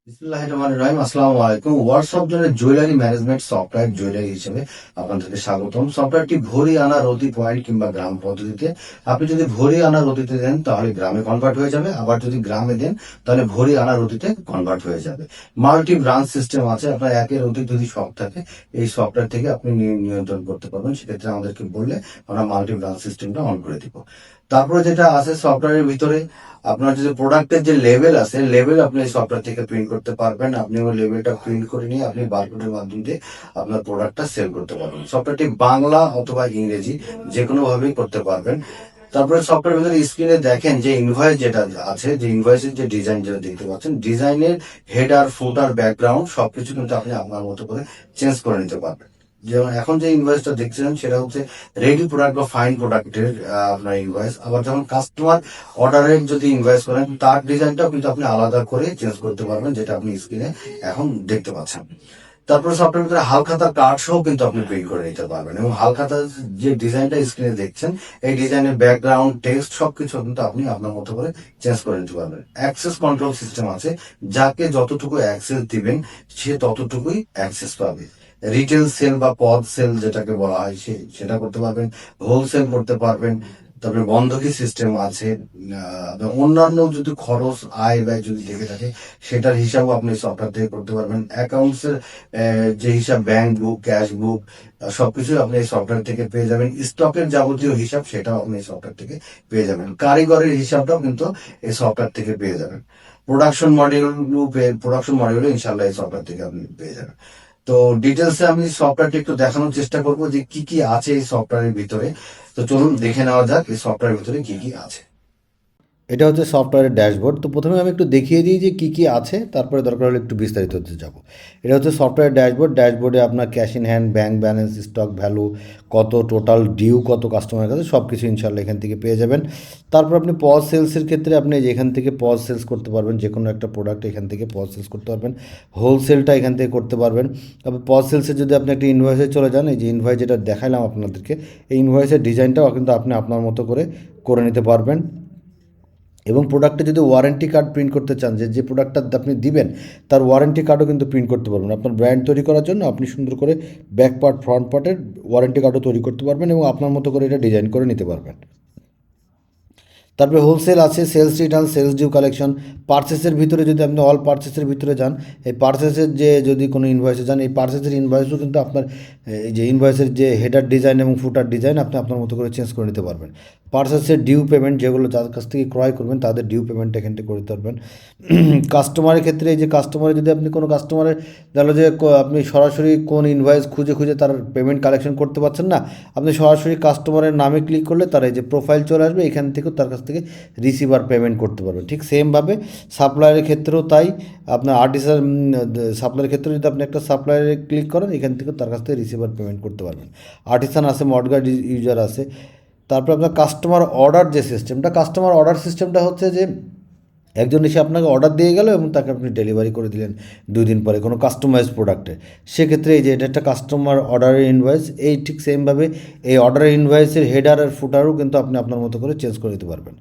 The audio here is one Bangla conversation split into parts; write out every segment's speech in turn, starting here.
বিসমিল্লাহির রহমানির রহিম। আসসালামু আলাইকুম। ওয়ার্কশপ জনের জুয়েলারি ম্যানেজমেন্ট সফটওয়্যার জুয়েলারি হিসেবে আপনাদেরকে স্বাগতম। সফটওয়্যারটি ভরি আনা রতি পয়েন্ট কিংবা গ্রাম পদ্ধতিতে, আপনি যদি ভরি আনা রতিতে দেন তাহলে গ্রামে কনভার্ট হয়ে যাবে, আবার যদি গ্রামে দেন তাহলে ভরি আনা রতিতে কনভার্ট হয়ে যাবে। মাল্টি ব্রাঞ্চ সিস্টেম আছে, আপনার একের অধিক যদি শপ থাকে এই সফটওয়্যার থেকে আপনি নিয়ন্ত্রণ করতে পারবেন। সেক্ষেত্রে আমাদেরকে বললে আমরা মাল্টি ব্রাঞ্চ সিস্টেমটা অন করে দিব। তারপরে যেটা আছে সফটওয়্যারের ভিতরে, আপনার যদি প্রোডাক্টের যে লেভেল আছে, লেভেল আপনি এই সফটওয়্যার থেকে প্রিন্ট করতে পারবেন। আপনি ওই লেভেলটা প্রিন্ট করে নিয়ে আপনি বারকোডের মাধ্যমে দিয়ে আপনার প্রোডাক্টটা সেল করতে পারবেন। সফটওয়্যারটি বাংলা অথবা ইংরেজি যে কোনো ভাবেই করতে পারবেন। তারপরে সফটওয়্যার ভিতরে স্ক্রিনে দেখেন যে ইনভয়েস যেটা আছে, যে ইনভয়েসের যে ডিজাইন যেটা দেখতে পাচ্ছেন, ডিজাইনের হেডার ফুটার ব্যাকগ্রাউন্ড সবকিছু কিন্তু আপনি আপনার মতো করে চেঞ্জ করে নিতে পারবেন। যেমন এখন যে ইনভয়েসটা দেখছেন সেটা হচ্ছে রেডি প্রোডাক্ট বা ফাইন প্রোডাক্টের আপনার ইনভয়েস। আবার যখন কাস্টমার অর্ডারের যদি ইনভয়েস করেন তার ডিজাইনটাও কিন্তু আপনি আলাদা করে চেঞ্জ করতে পারবেন, যেটা আপনি স্ক্রিনে এখন দেখতে পাচ্ছেন। তারপরে সফটওয়্যার ভিতরে হালখাতা কার্ড সহ কিন্তু আপনি প্রিন্ট করে নিতে পারবেন, এবং হালখাতার যে ডিজাইনটা স্ক্রিনে দেখছেন এই ডিজাইনের ব্যাকগ্রাউন্ড টেক্সট সবকিছু কিন্তু আপনি আপনার মতো করে চেঞ্জ করে নিতে পারবেন। অ্যাক্সেস কন্ট্রোল সিস্টেম আছে, যাকে যতটুকু অ্যাক্সেস দিবেন সে ততটুকুই অ্যাক্সেস পাবে। রিটেল সেল বা পদ সেল যেটাকে বলা হয় সেটা করতে পারবেন, হোলসেল করতে পারবেন। তারপরে বন্ধকি সিস্টেম আছে। অন্যান্য যদি খরচ আয় ব্যয় যদি থেকে থাকে সেটার হিসাবও আপনি সফটওয়্যার থেকে করতে পারবেন। অ্যাকাউন্টস এর যে হিসাব, ব্যাংক বুক, ক্যাশ বুক, সবকিছু আপনি এই সফটওয়্যার থেকে পেয়ে যাবেন। স্টকের যাবতীয় হিসাব সেটাও আপনি এই সফটওয়্যার থেকে পেয়ে যাবেন। কারিগরের হিসাবটাও কিন্তু এই সফটওয়্যার থেকে পেয়ে যাবেন। প্রোডাকশন মডিউল ইনশাল্লাহ এই সফটওয়্যার থেকে আপনি পেয়ে যাবেন। তো ডিটেলসে আমি সফটওয়্যারটি একটু দেখানোর চেষ্টা করব যে কি কি আছে এই সফটওয়্যারের ভিতরে। তো চলুন দেখে নেওয়া যাক এই সফটওয়্যারের ভিতরে কি কি আছে। এটা হচ্ছে সফটওয়্যারের ড্যাশবোর্ড। তো প্রথমে আমি একটু দেখিয়ে দিই যে কী কী আছে, তারপরে দরকার হলে একটু বিস্তারিত হতে যাব। এটা হচ্ছে সফটওয়্যার ড্যাশবোর্ড। ড্যাশবোর্ডে আপনার cash in hand, bank balance, stock value, কত টোটাল ডিউ, কত কাস্টমারের কাছে, সব কিছু ইনশাল্লাহ এখান থেকে পেয়ে যাবেন। তারপর আপনি পজ সেলসের ক্ষেত্রে আপনি যেখান থেকে পজ সেলস করতে পারবেন, যে কোনো একটা প্রোডাক্ট এখান থেকে পজ সেলস করতে পারবেন। হোলসেলটা এখান থেকে করতে পারবেন। তারপর পজ সেলসে যদি আপনি একটা ইনভয়েসে চলে যান, এই যে ইনভয়েস যেটা দেখালাম আপনাদেরকে, এই ইনভয়েসের ডিজাইনটাও কিন্তু আপনি আপনার মতো করে নিতে পারবেন। এবং প্রোডাক্টে যদি ওয়ারেন্টি কার্ড প্রিন্ট করতে চান, যে প্রোডাক্টটা আপনি দিবেন তার ওয়ারেন্টি কার্ডও কিন্তু প্রিন্ট করতে পারবেন। আপনার ব্র্যান্ড তৈরি করার জন্য আপনি সুন্দর করে ব্যাক পার্ট, ফ্রন্ট পার্টের ওয়ারেন্টি কার্ডও তৈরি করতে পারবেন এবং আপনার মতো করে এটা ডিজাইন করে নিতে পারবেন। তারপরে হোলসেল আছে, sales return, sales due collection. পার্সেসের ভিতরে যদি আপনি অল পার্সেসের ভিতরে যান, এই পার্সেসের যে যদি কোনো ইনভয়েসে যান, এই পার্সেসের ইনভয়েসও কিন্তু আপনার এই যে ইনভয়েসের যে হেডার ডিজাইন এবং ফুটার ডিজাইন আপনি আপনার মতো করে চেঞ্জ করে নিতে পারবেন। পার্সেসের ডিউ পেমেন্ট, যেগুলো যাদের কাছ থেকে ক্রয় করবেন তাদের ডিউ পেমেন্ট এখান থেকে করে দিতে পারবেন। কাস্টমারের ক্ষেত্রে এই যে কাস্টমারের যদি আপনি কোনো কাস্টমারের ধরো যে আপনি সরাসরি কোন ইনভয়েস খুঁজে খুঁজে তার পেমেন্ট কালেকশন করতে পারছেন না, আপনি সরাসরি কাস্টমারের নামে ক্লিক করলে তার এই যে প্রোফাইল চলে আসবে, এখান থেকেও তার কাছ থেকে রিসিভার পেমেন্ট করতে পারবেন। ঠিক সেমভাবে সাপ্লায়ারের ক্ষেত্রেও তাই। আপনার আর্টিসান সাপ্লায়ারের ক্ষেত্রে যদি আপনি একটা সাপ্লায়ারে ক্লিক করেন, এখান থেকেও তার কাছ থেকে রিসিভার পেমেন্ট করতে পারবেন। আর্টিসান আছে, মডগার্ড ইউজার আছে। তারপর আপনার কাস্টমার অর্ডার যে সিস্টেমটা, কাস্টমার অর্ডার সিস্টেমটা হচ্ছে যে একজন এসে আপনাকে অর্ডার দিয়ে গেল এবং তাকে আপনি ডেলিভারি করে দিলেন 2 দিন পরে কোনো কাস্টমাইজ প্রোডাক্টে। সেক্ষেত্রে এই যে এটা একটা কাস্টমার অর্ডারের ইনভয়েস, এই ঠিক সেমভাবে এই অর্ডারের ইনভয়েসের হেডার আর ফুটারও কিন্তু আপনি আপনার মতো করে চেঞ্জ করে দিতে পারবেন।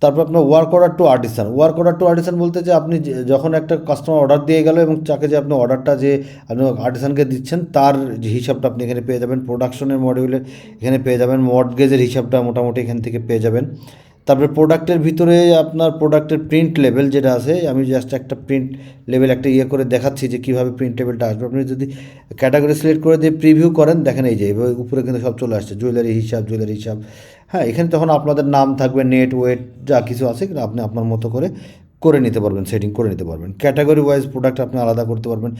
তারপর আপনার work order to artisan. Work order to artisan বলতে যে আপনি যখন একটা কাস্টমার অর্ডার দিয়ে গেল এবং তাকে যে আপনি অর্ডারটা যে আপনি আর্টিসানকে দিচ্ছেন তার যে হিসাবটা আপনি এখানে পেয়ে যাবেন। প্রোডাকশনের মডিউলে এখানে পেয়ে যাবেন। মর্টগেজের হিসাবটা মোটামুটি এখান থেকে পেয়ে যাবেন। তারপরে প্রোডাক্টের ভিতরে আপনার প্রোডাক্টের প্রিন্ট লেভেল যেটা আছে, আমি জাস্ট একটা প্রিন্ট লেভেল একটা করে দেখাচ্ছি যে কীভাবে প্রিন্ট লেভেলটা আসবে। আপনি যদি ক্যাটাগরি সিলেক্ট করে দিয়ে প্রিভিউ করেন, দেখেন এই যে এভাবে উপরে কিন্তু সব চলে আসছে, জুয়েলারি হিসাব, জুয়েলারি হিসাব। হ্যাঁ, এখানে তখন আপনাদের নাম থাকবে, নেট, ওয়েট, যা কিছু আছে কিন্তু আপনি আপনার মতো করে নিতে পারবেন, সেটিং করে নিতে পারবেন। ক্যাটাগরি ওয়াইজ প্রোডাক্ট আপনি আলাদা করতে পারবেন।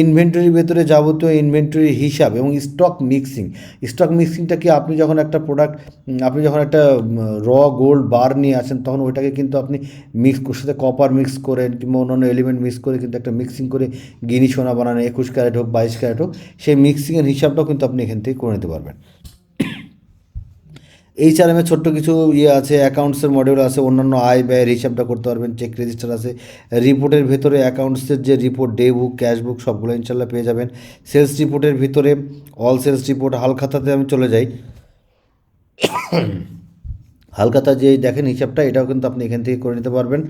ইনভেন্টরির ভেতরে যাবতীয় ইনভেন্টরি হিসাব এবং স্টক মিক্সিং। স্টক মিক্সিংটা কি, আপনি যখন একটা প্রোডাক্ট, আপনি যখন একটা র গোল্ড বার নিয়ে আসেন তখন ওইটাকে কিন্তু আপনি ওর সাথে কপার মিক্স করে কিংবা অন্যান্য এলিমেন্ট মিক্স করে কিন্তু একটা মিক্সিং করে গিনি সোনা বানানো, 21 ক্যারেট হোক, 22 ক্যারেট হোক, সেই মিক্সিংয়ের হিসাবটাও কিন্তু আপনি এখান থেকে করে নিতে পারবেন। এইচআরএমে ছোট্ট কিছু আছে, অ্যাকাউন্টসের মডিউল আছে, অন্যান্য আয় ব্যয়ের হিসাবটা করতে পারবেন। চেক রেজিস্টার আছে। রিপোর্টের ভেতরে অ্যাকাউন্টসের যে রিপোর্ট, ডে বুক, ক্যাশ বুক সবগুলো ইনশাল্লাহ পেয়ে যাবেন। সেলস রিপোর্টের ভিতরে অল সেলস রিপোর্ট। হালখাতাতে আমি চলে যাই। হালখাতা যে দেখেন হিসাবটা, এটাও কিন্তু আপনি এখান থেকে করে নিতে পারবেন।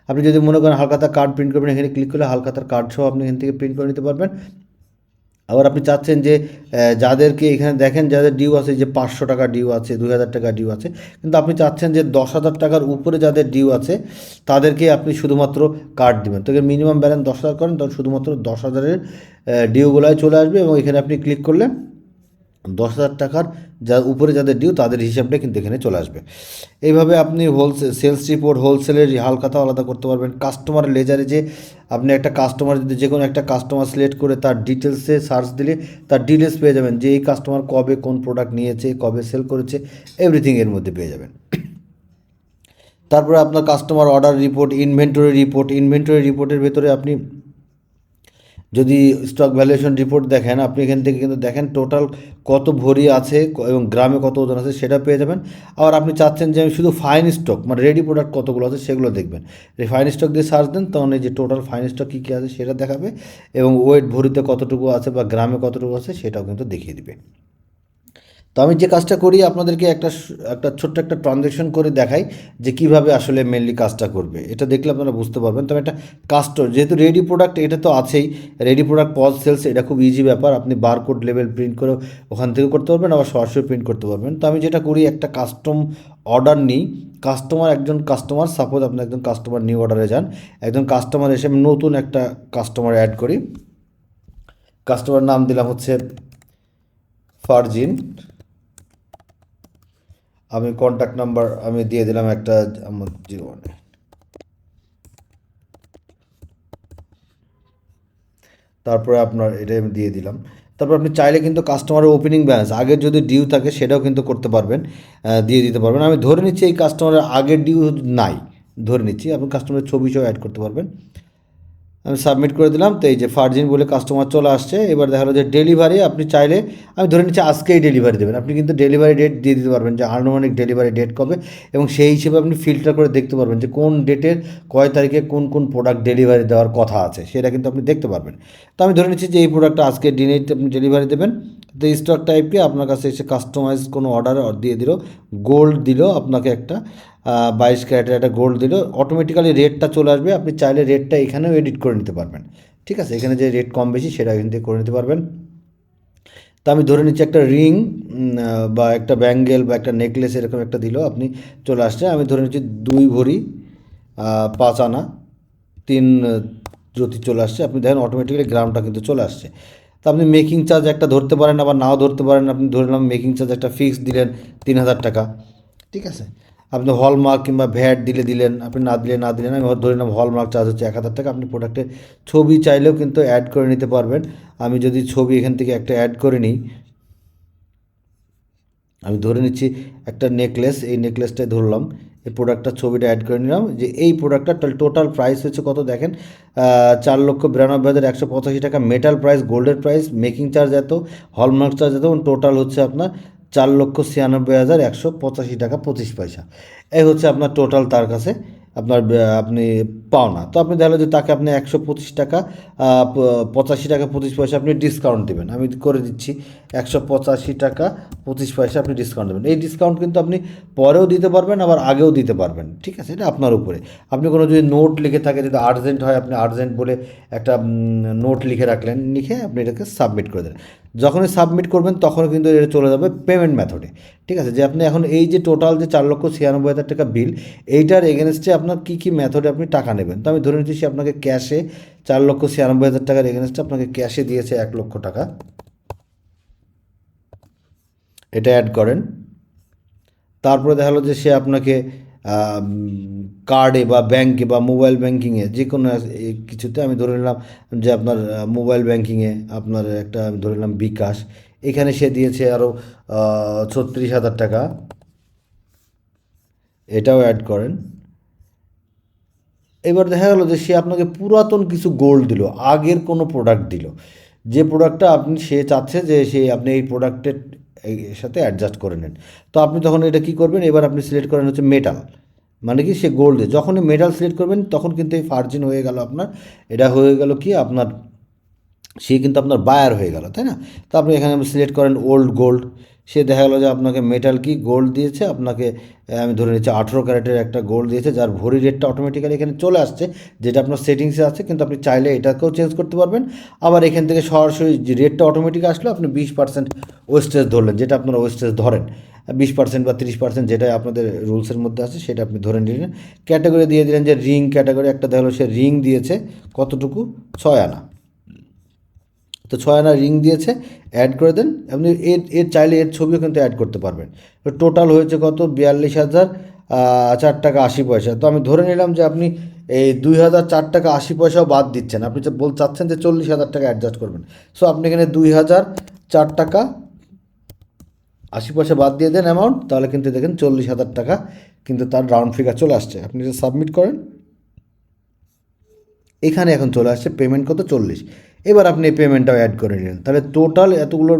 আপনি যদি মনে করেন হালখাতার কার্ড প্রিন্ট করবেন, এখানে ক্লিক করলে হালখাতার কার্ড সহ আপনি এখান থেকে প্রিন্ট করে নিতে পারবেন। আবার আপনি চাচ্ছেন যে যাদেরকে এখানে দেখেন যাদের ডিউ আছে, যে 500 টাকা ডিউ আছে, 2000 টাকা ডিউ আছে, কিন্তু আপনি চাচ্ছেন যে 10,000 টাকার উপরে যাদের ডিউ আছে তাদেরকে আপনি শুধুমাত্র কার্ড দেবেন। তো মিনিমাম ব্যালেন্স 10,000 করেন, তখন শুধুমাত্র 10,000-এর ডিউগুলোয় চলে আসবে এবং এখানে আপনি ক্লিক করলে 10,000 টাকার যা উপরে যাদের ডিউ তাদের হিসাবটা কিন্তু এখানে চলে আসবে। এইভাবে আপনি হোলসেল সেলস রিপোর্ট, হোলসেলের হালখাতা আলাদা করতে পারবেন। কাস্টমার লেজারে যে আপনি একটা কাস্টমার যদি যে কোনো একটা কাস্টমার সিলেক্ট করে তার ডিটেলসে সার্চ দিলে তার ডিটেলস পেয়ে যাবেন, যে এই কাস্টমার কবে কোন প্রোডাক্ট নিয়েছে, কবে সেল করেছে, এভরিথিং এর মধ্যে পেয়ে যাবেন। তারপরে আপনার কাস্টমার অর্ডার রিপোর্ট, ইনভেন্টরি রিপোর্টের ভেতরে আপনি যদি স্টক ভ্যালুয়েশন রিপোর্ট দেখেন, আপনি এখান থেকে কিন্তু দেখেন টোটাল কত ভরি আছে এবং গ্রামে কত ওজন আছে সেটা পেয়ে যাবেন। আবার আপনি চাচ্ছেন যে আমি শুধু ফাইন স্টক মানে রেডি প্রোডাক্ট কতগুলো আছে সেগুলো দেখবেন, ফাইন স্টক দিয়ে সার্চ দেন, তখন এই যে টোটাল ফাইন স্টক কী কী আছে সেটা দেখাবে এবং ওয়েট ভরিতে কতটুকু আছে বা গ্রামে কতটুকু আছে সেটাও কিন্তু দেখিয়ে দিবে। তো আমি যে কাজটা করি আপনাদেরকে একটা ছোট্ট একটা ট্রানজ্যাকশন করে দেখাই যে কিভাবে আসলে মেনলি কাজটা করবে। এটা দেখলে আপনারা বুঝতে পারবেন। তবে একটা যেহেতু রেডি প্রোডাক্ট এটা তো আছেই, রেডি প্রোডাক্ট পজ সেলস এটা খুব ইজি ব্যাপার, আপনি বারকোড লেভেল প্রিন্ট করে ওখান থেকে করতে পারবেন, আবার সরাসরি প্রিন্ট করতে পারবেন। তো আমি যেটা করি একটা কাস্টম অর্ডার নিই, একজন কাস্টমার, সাপোজ আপনি একজন কাস্টমার নিউ অর্ডারে যান, একজন কাস্টমার এসে আমি নতুন একটা কাস্টমার অ্যাড করি, কাস্টমার নাম দিলাম হচ্ছে ফারজিন, আমি কন্ট্যাক্ট নাম্বার আমি দিয়ে দিলাম একটা আমার 01। তারপরে আপনার এটা আমি দিয়ে দিলাম। তারপর আপনি চাইলে কিন্তু কাস্টমারের ওপেনিং ব্যালেন্স আগের যদি ডিউ থাকে সেটাও কিন্তু করতে পারবেন, দিয়ে দিতে পারবেন। আমি ধরে নিচ্ছি এই কাস্টমারের আগের ডিউ নাই, ধরে নিচ্ছি আপনি কাস্টমারের ছবি সহ অ্যাড করতে পারবেন। আমি সাবমিট করে দিলাম। তো এই যে ফারজিন বলে কাস্টমার চলে আসছে। এবার দেখা গেলো যে ডেলিভারি আপনি চাইলে, আমি ধরে নিচ্ছি আজকেই ডেলিভারি দেবেন, আপনি কিন্তু ডেলিভারি ডেট দিয়ে দিতে পারবেন যে আনুমানিক ডেলিভারি ডেট কবে, এবং সেই হিসেবে আপনি ফিল্টার করে দেখতে পারবেন যে কোন ডেটের কয় তারিখে কোন কোন প্রোডাক্ট ডেলিভারি দেওয়ার কথা আছে সেটা কিন্তু আপনি দেখতে পারবেন। তো আমি ধরে নিচ্ছি যে এই প্রোডাক্টটা আজকের দিনে আপনি ডেলিভারি দেবেন। তো স্টক টাইপকে আপনার কাছে এসে কাস্টমাইজ কোনো অর্ডার দিয়ে দিল, গোল্ড দিল আপনাকে একটা 22 ক্যারেটের একটা গোল্ড দিল, অটোমেটিক্যালি রেটটা চলে আসবে। আপনি চাইলে রেটটা এখানেও এডিট করে নিতে পারবেন, ঠিক আছে, এখানে যে রেট কম বেশি সেটা এখান থেকে করে নিতে পারবেন। তো আমি ধরে নিচ্ছি একটা রিং বা একটা ব্যাঙ্গেল বা একটা নেকলেস এরকম একটা দিল, আপনি চলে আসছে। আমি ধরে নিচ্ছি 2 ভরি 5 আনা 3 জ্যোতি চলে আসছে। আপনি দেখেন অটোমেটিক্যালি গ্রামটা কিন্তু চলে আসছে। তো আপনি মেকিং চার্জ একটা ধরতে পারেন, আবার নাও ধরতে পারেন। আপনি ধরলাম মেকিং চার্জ একটা ফিক্স দিলেন 3,000 টাকা, ঠিক আছে। আপনি হলমার্ক কিংবা ভ্যাট দিলেন, আপনি না দিলেন। আমি ধরে নিলাম হলমার্ক চার্জ হচ্ছে 1,000 টাকা। আপনি প্রোডাক্টের ছবি চাইলেও কিন্তু অ্যাড করে নিতে পারবেন। আমি যদি ছবি এখান থেকে একটা অ্যাড করে নিই, আমি ধরে নিচ্ছি একটা নেকলেস, এই নেকলেসটাই ধরলাম, এই প্রোডাক্টটার ছবিটা অ্যাড করে নিলাম। যে এই প্রোডাক্টটার টোটাল প্রাইস হচ্ছে কত দেখেন, 4,92,185 টাকা মেটাল প্রাইস, গোল্ডের প্রাইস, মেকিং চার্জ এত, হলমার্ক চার্জ এত, টোটাল হচ্ছে আপনার 4,96,185 টাকা 25 পয়সা। এই হচ্ছে আপনার টোটাল তার কাছে আপনি পাওনা। তো আপনি দেখলেন যে তাকে আপনি 125 টাকা 85 টাকা 25 পয়সা আপনি ডিসকাউন্ট দেবেন। আমি করে দিচ্ছি 185 টাকা 25 পয়সা আপনি ডিসকাউন্ট দেবেন। এই ডিসকাউন্ট কিন্তু আপনি পরেও দিতে পারবেন, আবার আগেও দিতে পারবেন, ঠিক আছে, এটা আপনার উপরে। আপনি কোনো যদি নোট লিখে থাকে, যদি আর্জেন্ট হয়, আপনি আর্জেন্ট বলে একটা নোট লিখে রাখলেন, লিখে আপনি এটাকে সাবমিট করে দেন। যখনই সাবমিট করবেন তখনও কিন্তু এটা চলে যাবে পেমেন্ট মেথডে, ঠিক আছে। যে আপনি এখন এই যে টোটাল যে 4,96,000 টাকা বিল, এইটার এগেনস্টে আপনার কী কী মেথডে আপনি টাকা নেবেন। তো আমি ধরে নিচ্ছি সে আপনাকে ক্যাশে 4,96,000 টাকার এগেনস্টে আপনাকে ক্যাশে দিয়েছে 1,00,000 টাকা, এটা অ্যাড করেন। তারপরে দেখা গেলো যে সে আপনাকে কার্ডে বা ব্যাঙ্কে বা মোবাইল ব্যাঙ্কিংয়ে যে কোনো কিছুতে, আমি ধরে নিলাম যে আপনার মোবাইল ব্যাঙ্কিংয়ে আপনার একটা আমি ধরে নিলাম বিকাশ, এখানে সে দিয়েছে আরও 36,000 টাকা, এটাও অ্যাড করেন। এবার দেখা গেলো যে সে আপনাকে পুরাতন কিছু গোল্ড দিল, আগের কোনো প্রোডাক্ট দিল, যে প্রোডাক্টটা সে চাচ্ছে যে আপনি এই প্রোডাক্টের সাথে অ্যাডজাস্ট করে নেন। তো আপনি তখন এটা কী করবেন, এবার আপনি সিলেক্ট করেন হচ্ছে মেটাল, মানে কি সে গোল্ডে, যখনই মেটাল সিলেক্ট করবেন তখন কিন্তু এই ফার্জিন হয়ে গেল আপনার, এটা হয়ে গেল কি আপনার সে কিন্তু আপনার বায়ার হয়ে গেল, তাই না? তো আপনি এখানে সিলেক্ট করেন ওল্ড গোল্ড, সে দেখা গেলো যে আপনাকে মেটাল কি গোল্ড দিয়েছে, আপনাকে আমি ধরে নিচ্ছি 18 ক্যারেটের একটা গোল্ড দিয়েছে, যার ভরি রেটটা অটোমেটিক্যালি এখানে চলে আসছে, যেটা আপনার সেটিংসে আছে। কিন্তু আপনি চাইলে এটাকেও চেঞ্জ করতে পারবেন। আবার এখান থেকে সরাসরি যে রেটটা অটোমেটিক আসলো, আপনি 20% ওয়েস্টেজ ধরলেন, যেটা আপনারা ওয়েস্টেজ ধরেন 20% বা 30%, যেটা আপনাদের রুলসের মধ্যে আছে সেটা আপনি ধরে নিলেন। ক্যাটাগরি দিয়ে দিলেন যে রিং ক্যাটাগরি, একটা দেখলো সে রিং দিয়েছে কতটুকু, 6 আনা। তো 6 আনা রিং দিয়েছে, অ্যাড করে দেন। আপনি এর চাইলে এর ছবিও কিন্তু অ্যাড করতে পারবেন। তো টোটাল হয়েছে কত, 42,004 টাকা 80 পয়সা। তো আমি ধরে নিলাম যে আপনি এই 2,004 টাকা 80 পয়সাও বাদ দিচ্ছেন, আপনি যে চাচ্ছেন যে 40,000 টাকা অ্যাডজাস্ট করবেন। সো আপনি এখানে 2,004 টাকা 80 পয়সা বাদ দিয়ে দেন অ্যামাউন্ট, তাহলে কিন্তু দেখেন 40,000 টাকা কিন্তু তার রাউন্ড ফিগার চলে আসছে। আপনি যদি সাবমিট করেন, এখানে এখন চলে আসছে পেমেন্ট কত, 40। এবার আপনি এই পেমেন্টটাও অ্যাড করে নিলেন, তাহলে টোটাল এতগুলোর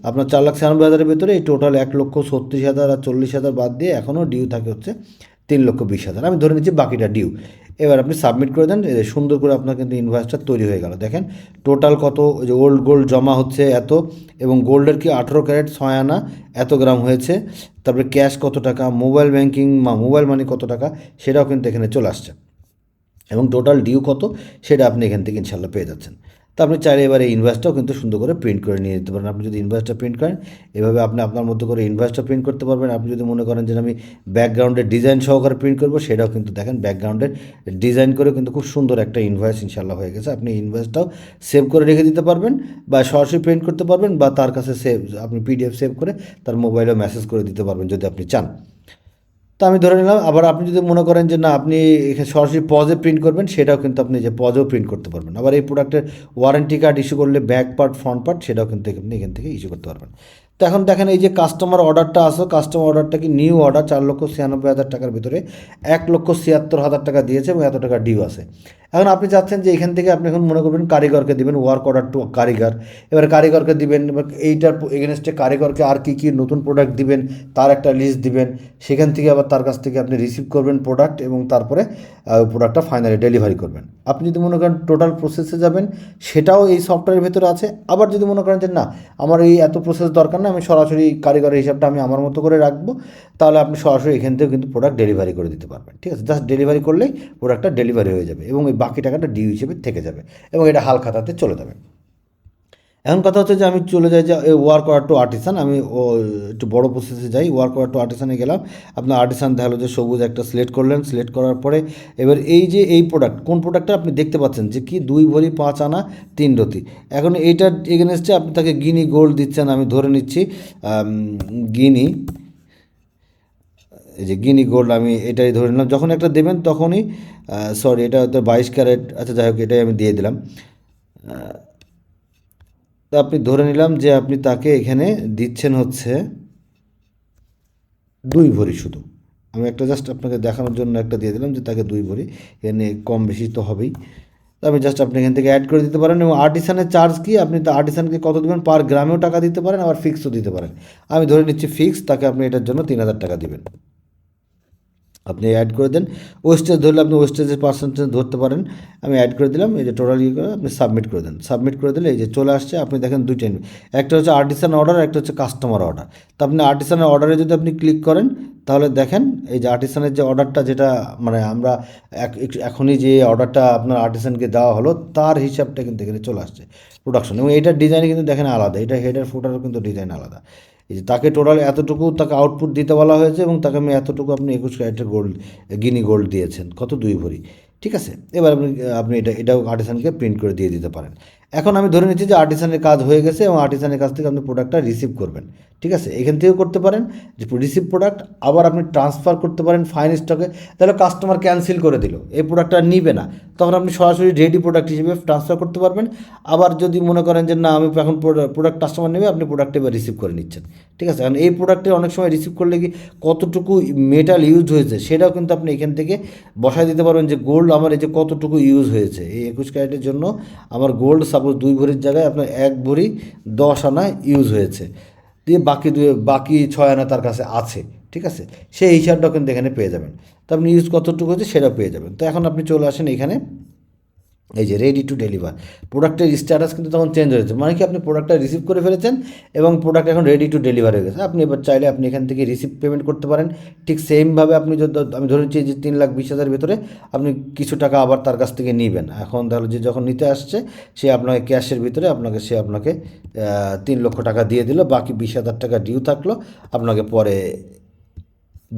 আপনার 4,96,000-এর ভেতরে এই টোটাল 1,36,000 আর 40,000 বাদ দিয়ে এখনও ডিউ থাকে হচ্ছে 3,20,000। আমি ধরে নিচ্ছি বাকিটা ডিউ। এবার আপনি সাবমিট করে দেন, সুন্দর করে আপনার কিন্তু ইনভয়েসটা তৈরি হয়ে গেল। দেখেন টোটাল কত, ওই যে ওল্ড গোল্ড জমা হচ্ছে এত, এবং গোল্ডের কি 18 ক্যারেট 6 আনা এত গ্রাম হয়েছে। তারপরে ক্যাশ কত টাকা, মোবাইল ব্যাঙ্কিং বা মোবাইল মানি কত টাকা, সেটাও কিন্তু এখানে চলে আসছে, এবং টোটাল ডিউ কত সেটা আপনি এখান থেকে ইনশাল্লাহ পেয়ে যাচ্ছেন। তো আপনি চাইলে এবার এই ইনভয়েসটাও কিন্তু সুন্দর করে প্রিন্ট করে নিয়ে যেতে পারেন। আপনি যদি ইনভয়েসটা প্রিন্ট করেন, এভাবে আপনি আপনার মতো করে ইনভয়েসটা প্রিন্ট করতে পারবেন। আপনি যদি মনে করেন যে আমি ব্যাকগ্রাউন্ডের ডিজাইন সহকারে প্রিন্ট করবো, সেটাও কিন্তু দেখেন ব্যাকগ্রাউন্ডের ডিজাইন করে কিন্তু খুব সুন্দর একটা ইনভয়েস ইনশাল্লাহ হয়ে গেছে। আপনি ইনভয়েসটাও সেভ করে রেখে দিতে পারবেন, বা সরাসরি প্রিন্ট করতে পারবেন, বা তার কাছে সেভ, আপনি পিডিএফ সেভ করে তার মোবাইলেও মেসেজ করে দিতে পারবেন যদি আপনি চান। তো আমি ধরে নিলাম। আবার আপনি যদি মনে করেন যে না, আপনি এখানে সরাসরি পজে প্রিন্ট করবেন, সেটাও কিন্তু আপনি যে পজেও প্রিন্ট করতে পারবেন। আবার এই প্রোডাক্টের ওয়ারেন্টি কার্ড ইস্যু করলে ব্যাক পার্ট ফ্রন্ট পার্ট সেটাও কিন্তু আপনি এখান থেকে ইস্যু করতে পারবেন। তো এখন দেখেন এই যে কাস্টমার অর্ডারটা আসো, কাস্টমার অর্ডারটা কি নিউ অর্ডার, 4,96,000 টাকার ভিতরে 1,76,000 টাকা দিয়েছে এবং এত টাকা ডিউ আছে। এখন আপনি চাচ্ছেন যে এখান থেকে আপনি এখন মনে করবেন কারিগরকে দিবেন, ওয়ার্ক অর্ডার টু কারিগর। এবার কারিগরকে দিবেন, এবার এইটার এগেনস্টে কারিগরকে আর কী কী নতুন প্রোডাক্ট দিবেন তার একটা লিস্ট দিবেন। সেখান থেকে আবার তার কাছ থেকে আপনি রিসিভ করবেন প্রোডাক্ট, এবং তারপরে প্রোডাক্টটা ফাইনালি ডেলিভারি করবেন। আপনি যদি মনে করেন টোটাল প্রসেসে যাবেন, সেটাও এই সফটওয়্যারের ভেতরে আছে। আবার যদি মনে করেন যে না, আমার এই এত প্রসেস দরকার না, আমি সরাসরি কারিগরের হিসাবটা আমি আমার মতো করে রাখবো, তাহলে আপনি সরাসরি এখান থেকেও কিন্তু প্রোডাক্ট ডেলিভারি করে দিতে পারবেন। ঠিক আছে, জাস্ট ডেলিভারি করলেই প্রোডাক্টটা ডেলিভারি হয়ে যাবে, এবং এই বাকি টাকাটা ডিউ হিসেবে থেকে যাবে, এবং এটা হাল খাতাতে চলে যাবে। এখন কথা হচ্ছে যে আমি চলে যাই যে ওয়ার্ক অর্ডার টু আর্টিসান, আমি একটু বড় প্রসেসে যাই। ওয়ার্ক অর্ডার টু আর্টিসানে গেলাম, আপনার আর্টিসান দেখালো যে সবুজ একটা সিলেক্ট করলেন। সিলেক্ট করার পরে এবার এই যে এই প্রোডাক্ট, কোন প্রোডাক্টটা আপনি দেখতে পাচ্ছেন যে কি 2 ভরি 5 আনা 3 রতি। এখন এইটার এগেনস্টে আপনি তাকে গিনি গোল্ড দিচ্ছেন। আমি ধরে নিচ্ছি গিনি, এই যে গিনি গোল্ড, আমি এটাই ধরে নিলাম। যখন একটা দেবেন তখনই, সরি এটা হয়তো 22 ক্যারেট, আচ্ছা যাই হোক এটাই আমি দিয়ে দিলাম। তো আপনি ধরে নিলাম যে আপনি তাকে এখানে দিচ্ছেন হচ্ছে 2 ভরি শুধু। আমি একটা জাস্ট আপনাকে দেখানোর জন্য একটা দিয়ে দিলাম যে তাকে 2 ভরি, এখানে কম বেশি তো হবেই। তো আমি জাস্ট আপনি এখান থেকে অ্যাড করে দিতে পারেন। এবং আর্টিসানের চার্জ কি, আপনি তো আর্টিসানকে কত দেবেন, পার গ্রামেও টাকা দিতে পারেন, আবার ফিক্সও দিতে পারেন। আমি ধরে নিচ্ছি ফিক্স, তাকে আপনি এটার জন্য 3,000 টাকা দিবেন। আপনি অ্যাড করে দেন। ওয়েস্টেজ ধরলে আপনি ওয়েস্টেজের পার্সেন্টেজ ধরতে পারেন। আমি অ্যাড করে দিলাম, এই যে টোটাল ইয়ে করে আপনি সাবমিট করে দেন। সাবমিট করে দিলে এই যে চলে আসছে। আপনি দেখেন দুইটা, একটা হচ্ছে আর্টিসান অর্ডার, একটা হচ্ছে কাস্টমার অর্ডার। তো আপনি আর্টিসানের অর্ডারে যদি আপনি ক্লিক করেন, তাহলে দেখেন এই যে আর্টিসানের যে অর্ডারটা, যেটা মানে আমরা এখনই যে অর্ডারটা আপনার আর্টিসানকে দেওয়া হলো, তার হিসাবটা কিন্তু এখানে চলে আসছে প্রোডাকশন। এবং এইটার ডিজাইন কিন্তু দেখেন আলাদা, এটা হেডার ফুটারও কিন্তু ডিজাইন আলাদা। এই যে তাকে টোটাল এতটুকু তাকে আউটপুট দিতে বলা হয়েছে, এবং তাকে আমি এতটুকু আপনি 21 ক্যারেটের গোল্ড গিনি গোল্ড দিয়েছেন, কত 2 ভরি। ঠিক আছে, এবার আপনি এটাও আর্টিসানকে প্রিন্ট করে দিয়ে দিতে পারেন। এখন আমি ধরে নিচ্ছি যে আর্টিসানের কাজ হয়ে গেছে, এবং আর্টিসানের কাছ থেকে আপনি প্রোডাক্টটা রিসিভ করবেন। ঠিক আছে, এখান থেকেও করতে পারেন যে রিসিভ প্রোডাক্ট, আবার আপনি ট্রান্সফার করতে পারেন ফাইন স্টকে। তাহলে কাস্টমার ক্যান্সেল করে দিল, এই প্রোডাক্টটা নিবে না, তখন আপনি সরাসরি রেডি প্রোডাক্ট হিসেবে ট্রান্সফার করতে পারবেন। আবার যদি মনে করেন যে না, আমি এখন প্রোডাক্ট কাস্টমার নেবে, আপনি প্রোডাক্ট এবার রিসিভ করে নিচ্ছেন। ঠিক আছে, কারণ এই প্রোডাক্টে অনেক সময় রিসিভ করলে কি কতটুকু মেটাল ইউজ হয়েছে, সেটাও কিন্তু আপনি এখান থেকে বসায় দিতে পারবেন যে গোল্ড আমার এই যে কতটুকু ইউজ হয়েছে। এই 21 ক্যারেটের জন্য আমার গোল্ড সাপোজ 2 ভরির জায়গায় আপনার 1 ভরি 10 আনা ইউজ হয়েছে, দিয়ে বাকি 6 আনা তার কাছে আছে। ঠিক আছে, সেই হিসাবটাও কিন্তু এখানে পেয়ে যাবেন। তো আপনি ইউজ কতটুকু হয়েছে সেটাও পেয়ে যাবেন। তো এখন আপনি চলে আসেন এখানে, এই যে রেডি টু ডেলিভার, প্রোডাক্টের স্ট্যাটাস কিন্তু তখন চেঞ্জ হয়েছে, মানে কি আপনি প্রোডাক্টটা রিসিভ করে ফেলেছেন এবং প্রোডাক্ট এখন রেডি টু ডেলিভার হয়ে গেছে। আপনি এবার চাইলে আপনি এখান থেকে রিসিভ পেমেন্ট করতে পারেন। ঠিক সেমভাবে আপনি যদি, আমি ধরে নিচ্ছি যে 3,20,000 ভেতরে আপনি কিছু টাকা আবার তার কাছ থেকে নেবেন। এখন তাহলে যে যখন নিতে আসছে সে আপনাকে ক্যাশের ভিতরে আপনাকে 3 লক্ষ টাকা দিয়ে দিল, বাকি 20,000 টাকা ডিউ থাকলো, আপনাকে পরে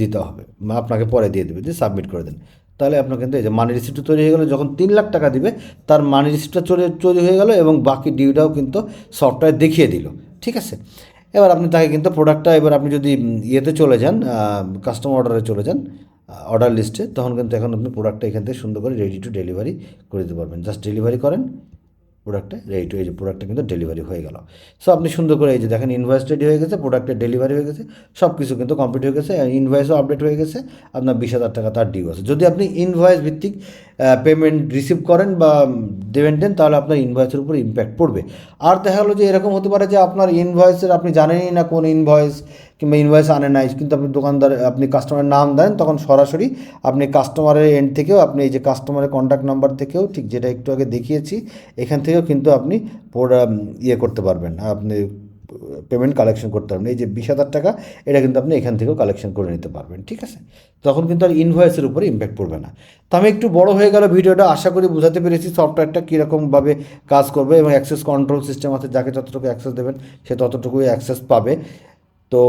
দিতে হবে, আপনাকে পরে দিয়ে দেবে, দিয়ে সাবমিট করে দেন। তাহলে আপনার কিন্তু এই যে মানি রিসিপ্টটা তৈরি হয়ে গেলো। যখন 3 লাখ টাকা দিবে তার মানি রিসিপ্টটা তৈরি হয়ে গেল এবং বাকি ডিউটাও কিন্তু সফটওয়্যার দেখিয়ে দিল। ঠিক আছে, এবার আপনি তাকে কিন্তু প্রোডাক্টটা, এবার আপনি যদি ইয়েতে চলে যান, কাস্টমার অর্ডারে চলে যান, অর্ডার লিস্টে, তখন কিন্তু এখন আপনি প্রোডাক্টটা এখান থেকে সুন্দর করে রেডি টু ডেলিভারি করে দিতে পারবেন। জাস্ট ডেলিভারি করেন প্রোডাক্টে, রেডি টু, এই যে প্রোডাক্টটা কিন্তু ডেলিভারি হয়ে গেল। সো আপনি সুন্দর করে এই যে দেখেন ইনভয়েস রেডি হয়ে গেছে, প্রোডাক্টের ডেলিভারি হয়ে গেছে, সব কিছু কিন্তু কমপ্লিট হয়ে গেছে, ইনভয়েসও আপডেট হয়ে গেছে, আপনার 20,000 টাকা তার ডিউ আছে। যদি আপনি ইনভয়েস ভিত্তিক পেমেন্ট রিসিভ করেন বা দেবেন দেন, তাহলে আপনার ইনভয়েসের উপর ইম্প্যাক্ট পড়বে। আর দেখা গেলো যে এরকম হতে পারে যে আপনার ইনভয়েসের আপনি জানেনই না কোন ইনভয়েস, কিংবা ইনভয়েস আনে নাই, কিন্তু আপনি দোকানদার, আপনি কাস্টমারের নাম দেন, তখন সরাসরি আপনি কাস্টমারের এন্ড থেকেও, আপনি এই যে কাস্টমারের কন্ট্যাক্ট নাম্বার থেকেও, ঠিক যেটা একটু আগে দেখিয়েছি, এখান থেকেও কিন্তু আপনি ইয়ে করতে পারবেন, আপনি পেমেন্ট কালেকশন করতে পারবেন। এই যে 20,000 টাকা, এটা কিন্তু আপনি এখান থেকেও কালেকশন করে নিতে পারবেন। ঠিক আছে, তখন কিন্তু আর ইনভয়েসের উপরে ইম্প্যাক্ট পড়বে না। তো আমি একটু বড় হয়ে গেল ভিডিওটা, আশা করি বোঝাতে পেরেছি সফটওয়্যারটা কীরকমভাবে কাজ করবে, এবং অ্যাক্সেস কন্ট্রোল সিস্টেম আছে, যাকে যতটুকু অ্যাক্সেস দেবেন সে ততটুকুই অ্যাক্সেস পাবে। তো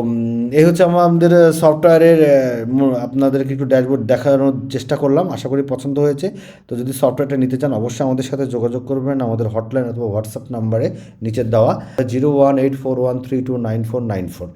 এই হচ্ছে আমাদের সফটওয়্যারের, আপনাদেরকে একটু ড্যাশবোর্ড দেখানোর চেষ্টা করলাম, আশা করি পছন্দ হয়েছে। তো যদি সফটওয়্যারটা নিতে চান অবশ্যই আমাদের সাথে যোগাযোগ করবেন আমাদের হটলাইন অথবা হোয়াটসঅ্যাপ নাম্বারে নিচে দেওয়া 018413294994।